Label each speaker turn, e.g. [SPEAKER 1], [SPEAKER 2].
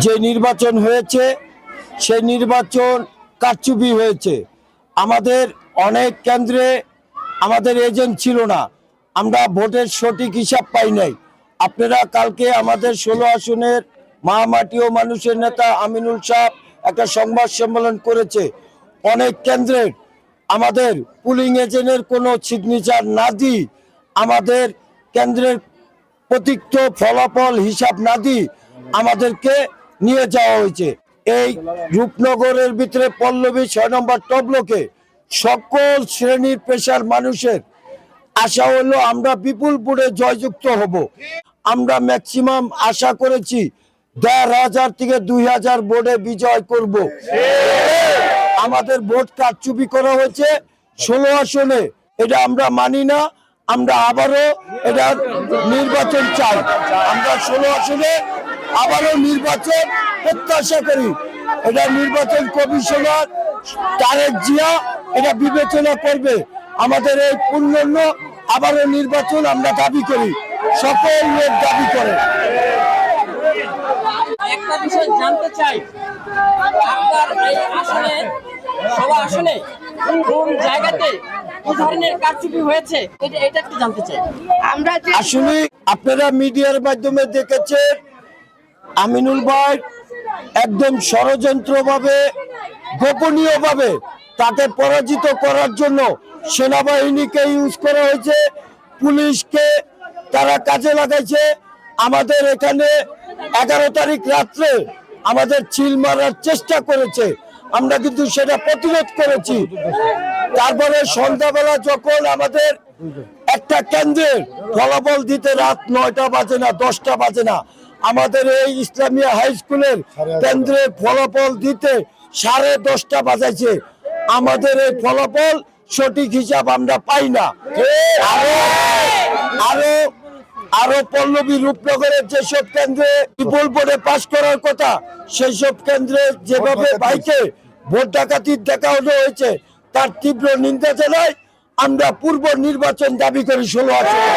[SPEAKER 1] যে নির্বাচন হয়েছে সেই নির্বাচন কারচুপি হয়েছে। আমাদের অনেক কেন্দ্রে আমাদের এজেন্ট ছিল না, আমরা ভোটের সঠিক হিসাব পাই নাই। আপনারা কালকে আমাদের 16 আসনের মহামাটি ও মানুষের নেতা আমিনুল সাহেব একটা সংবাদ সম্মেলন করেছে। অনেক কেন্দ্রের আমাদের পুলিং এজেন্টের কোনো সিগনেচার না দিয়ে, আমাদের কেন্দ্রের প্রতীক্ত ফলাফল হিসাব না দিয়ে আমাদেরকে নিয়ে যাওয়া হয়েছে। এই রূপনগরের ভিতরে পল্লবী 6 নম্বর টবলকে সকল শ্রেণীর পেশার মানুষের আশা হলো আমরা বিপুল ভোটে জয়যুক্ত হব। আমরা ম্যাক্সিমাম আশা করেছি 1,500 থেকে 2,000 ভোটে বিজয় করব। আমাদের ভোট কারচুপি করা হয়েছে 16 আসনে, এটা আমরা মানি না। আমরা আবারও এটা নির্বাচন চাই। আমরা 16 আসনে আবারও নির্বাচন প্রত্যাশা করি। এটা নির্বাচন কমিশনার তারেক জিয়া এটা বিবেচনা করবে। আমাদের এই পুনর্ন আবারও নির্বাচন আমরা দাবি করি, সকল লোক দাবি করে।
[SPEAKER 2] একটা বিষয় জানতে চাই, আপনার এই আসনে সভা আসনে কোন জায়গাতে কি ধরনের কারচুপি হয়েছে এটা একটু জানতে চাই।
[SPEAKER 3] আমরা
[SPEAKER 1] আসলে আপনারা মিডিয়ার মাধ্যমে দেখেছেন আমিনুল ভাই একদম ষড়যন্ত্রভাবে গোপনীয়ভাবে তাকে পরাজিত করার জন্য সেনাবাহিনীকে ইউজ করা হয়েছে, পুলিশকে তারা কাজে লাগাইছে। আমাদের এখানে 11 তারিখ রাত্রে আমাদের চিল মারার চেষ্টা করেছে, আমরা কিন্তু সেটা প্রতিরোধ করেছি। তারপরে সন্ধ্যাবেলা যখন আমাদের একটা কেন্দ্রের ফলাফল দিতে রাত 9টা বাজে না 10টা বাজে না, আমাদের এই ইসলামিয়া হাই স্কুলের কেন্দ্রের ফলাফল দিতে 10:30টা বাজাইছে। আমাদের এই ফলাফল সঠিক হিসাব আমরা পাই না। আরো পল্লবী রূপনগরের যেসব কেন্দ্রে বিপুল ভোটে পাশ করার কথা, সেই সব কেন্দ্রে যেভাবে ভাইকে ভোট ডাকাতির দেখানো হয়েছে তার তীব্র নিন্দা জানাই। আমরা পূর্ব নির্বাচন দাবি করি 16 আসনে।